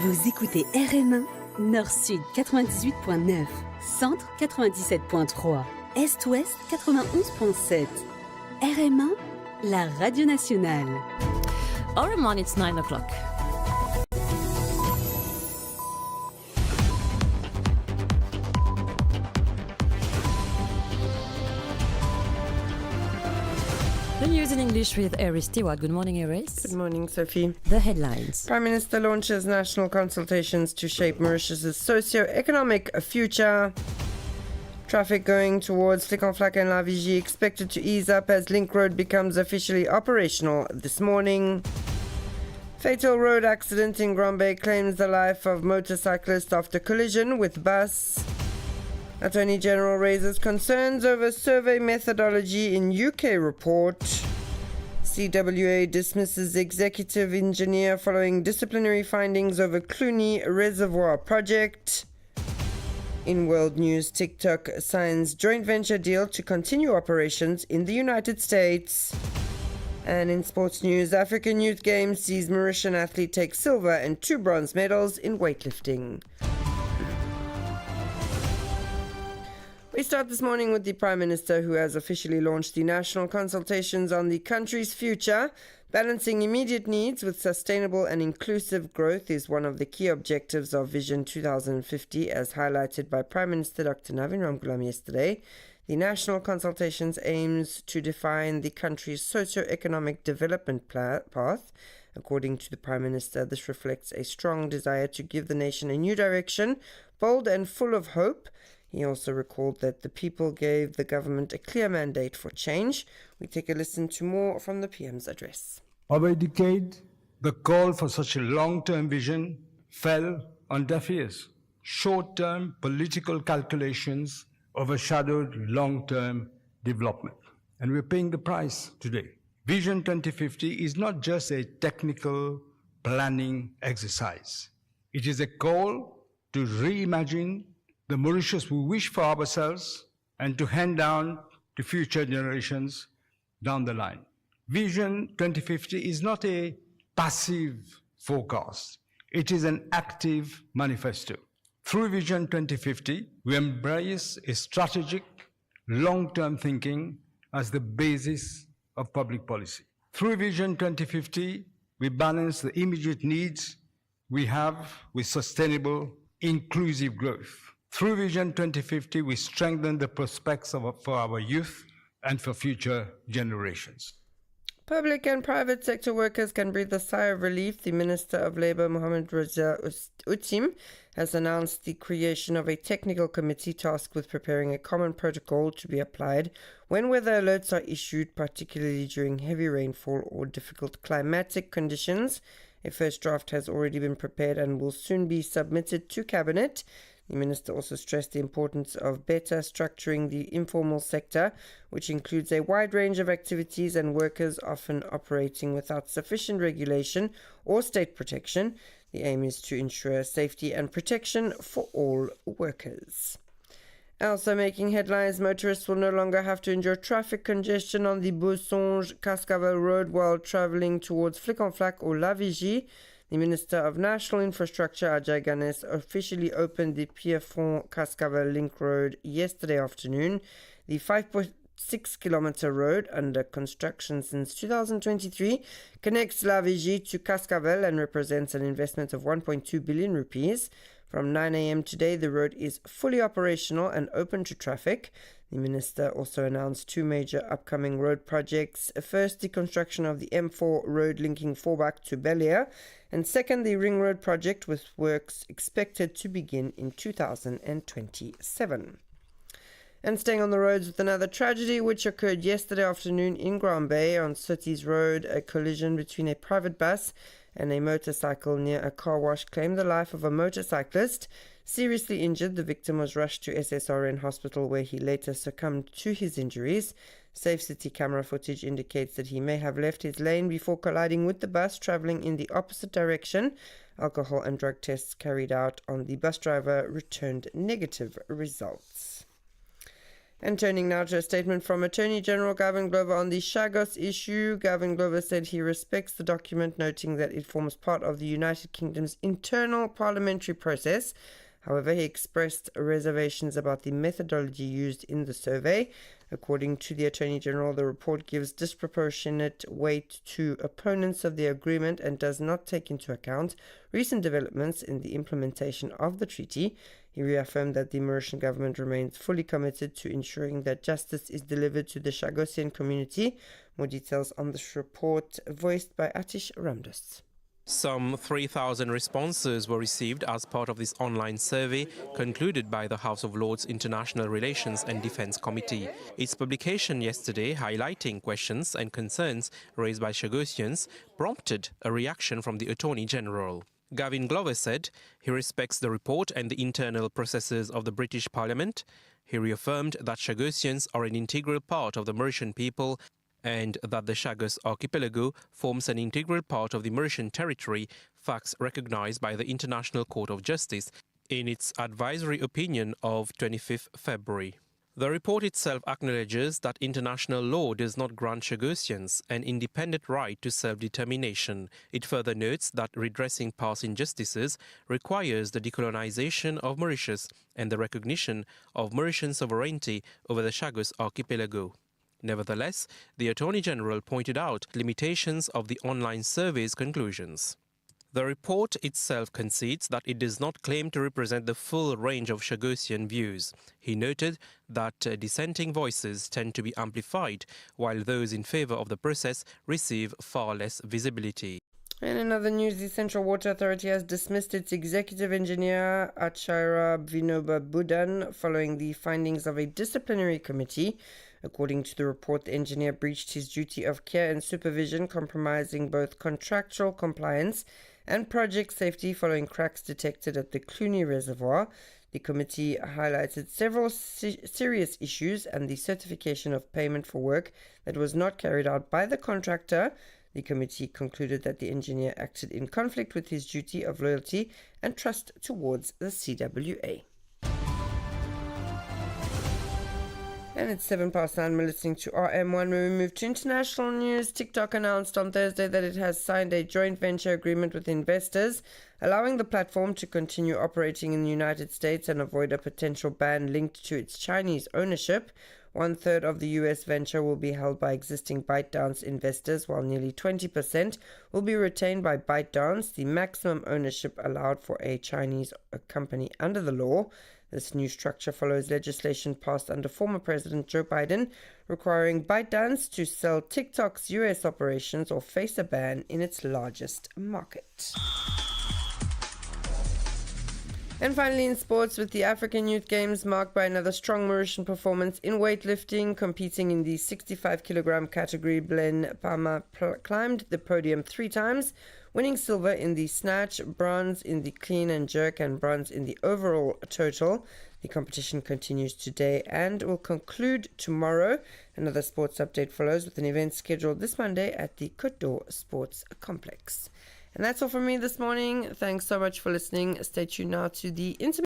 Vous écoutez RM1, Nord-Sud 98.9, Centre 97.3, Est-Ouest 91.7. RM1, la radio nationale. RM1, it's 9 o'clock. The news in English with Eris Stewart. Good morning, Eris. Good morning, Sophie. The headlines. Prime Minister launches national consultations to shape Mauritius' socio-economic future. Traffic going towards Flic-en-Flac and La Vigie expected to ease up as Link Road becomes officially operational this morning. Fatal road accident in Grand Bay claims the life of motorcyclist after collision with bus. Attorney General raises concerns over survey methodology in UK report. CWA dismisses executive engineer following disciplinary findings over Cluny Reservoir project. In world news, TikTok signs joint venture deal to continue operations in the United States. And in sports news, African Youth Games sees Mauritian athlete take silver and 2 bronze medals in weightlifting. We start this morning with the Prime Minister, who has officially launched the national consultations on the country's future. Balancing immediate needs with sustainable and inclusive growth is one of the key objectives of Vision 2050, as highlighted by Prime Minister Dr. Navin Ramgoolam yesterday. The national consultations aims to define the country's socio-economic development path. According to the Prime Minister, this reflects a strong desire to give the nation a new direction, bold and full of hope. He also recalled that the people gave the government a clear mandate for change. We take a listen to more from the PM's address. Over a decade, the call for such a long-term vision fell on deaf ears. Short-term political calculations overshadowed long-term development. And we're paying the price today. Vision 2050 is not just a technical planning exercise. It is a call to reimagine the Mauritius we wish for ourselves and to hand down to future generations down the line. Vision 2050 is not a passive forecast. It is an active manifesto. Through Vision 2050, we embrace a strategic, long-term thinking as the basis of public policy. Through Vision 2050, we balance the immediate needs we have with sustainable, inclusive growth. Through Vision 2050, we strengthen the prospects for our youth and for future generations. Public and private sector workers can breathe a sigh of relief. The Minister of Labour, Mohamed Raja Utim, has announced the creation of a technical committee tasked with preparing a common protocol to be applied when weather alerts are issued, particularly during heavy rainfall or difficult climatic conditions. A first draft has already been prepared and will soon be submitted to Cabinet. The Minister also stressed the importance of better structuring the informal sector, which includes a wide range of activities and workers often operating without sufficient regulation or state protection. The aim is to ensure safety and protection for all workers. Also making headlines, motorists will no longer have to endure traffic congestion on the Bosonge-Cascavel Road while travelling towards Flic-en-Flac or La Vigie. The Minister of National Infrastructure, Ajay Ganes, officially opened the Pierrefonds-Cascavel Link Road yesterday afternoon. The 5.6-kilometre road, under construction since 2023, connects La Vigie to Cascavel and represents an investment of 1.2 billion rupees. From 9 a.m. today, the road is fully operational and open to traffic. The Minister also announced 2 major upcoming road projects. First, the construction of the M4 road linking Forbach to Bel-Air, and second, the Ring Road project, with works expected to begin in 2027. And staying on the roads with another tragedy which occurred yesterday afternoon in Grand Bay on Sotties Road. A collision between a private bus and a motorcycle near a car wash claimed the life of a motorcyclist. Seriously injured, the victim was rushed to SSRN hospital, where he later succumbed to his injuries. Safe City camera footage indicates that he may have left his lane before colliding with the bus travelling in the opposite direction. Alcohol and drug tests carried out on the bus driver returned negative results. And turning now to a statement from Attorney General Gavin Glover on the Chagos issue. Gavin Glover said he respects the document, noting that it forms part of the United Kingdom's internal parliamentary process. However, he expressed reservations about the methodology used in the survey. According to the Attorney General, the report gives disproportionate weight to opponents of the agreement and does not take into account recent developments in the implementation of the treaty. He reaffirmed that the Mauritian government remains fully committed to ensuring that justice is delivered to the Chagosian community. More details on this report, voiced by Atish Ramdas. Some 3,000 responses were received as part of this online survey concluded by the House of Lords International Relations and Defence Committee. Its publication yesterday, highlighting questions and concerns raised by Chagosians, prompted a reaction from the Attorney General. Gavin Glover said he respects the report and the internal processes of the British Parliament. He reaffirmed that Chagosians are an integral part of the Mauritian people and that the Chagos archipelago forms an integral part of the Mauritian territory, facts recognized by the International Court of Justice in its advisory opinion of 25th February. The report itself acknowledges that international law does not grant Chagosians an independent right to self-determination. It further notes that redressing past injustices requires the decolonization of Mauritius and the recognition of Mauritian sovereignty over the Chagos archipelago. Nevertheless, the Attorney General pointed out limitations of the online survey's conclusions. The report itself concedes that it does not claim to represent the full range of Chagosian views. He noted that dissenting voices tend to be amplified, while those in favour of the process receive far less visibility. And in other news, the Central Water Authority has dismissed its executive engineer, Acharya Vinoba Budan, following the findings of a disciplinary committee. According to the report, the engineer breached his duty of care and supervision, compromising both contractual compliance and project safety following cracks detected at the Cluny Reservoir. The committee highlighted several serious issues and the certification of payment for work that was not carried out by the contractor. The committee concluded that the engineer acted in conflict with his duty of loyalty and trust towards the CWA. And it's 9:07. We're listening to RM1. When we move to international news, TikTok announced on Thursday that it has signed a joint venture agreement with investors, allowing the platform to continue operating in the United States and avoid a potential ban linked to its Chinese ownership. 1/3 of the US venture will be held by existing ByteDance investors, while nearly 20% will be retained by ByteDance, the maximum ownership allowed for a Chinese company under the law. This new structure follows legislation passed under former President Joe Biden, requiring ByteDance to sell TikTok's US operations or face a ban in its largest market. And finally in sports, with the African Youth Games marked by another strong Mauritian performance in weightlifting, competing in the 65-kilogram category, Blen Pama climbed the podium 3 times, winning silver in the snatch, bronze in the clean and jerk, and bronze in the overall total. The competition continues today and will conclude tomorrow. Another sports update follows with an event scheduled this Monday at the Côte d'Or Sports Complex. And that's all from me this morning. Thanks so much for listening. Stay tuned now to the intermission.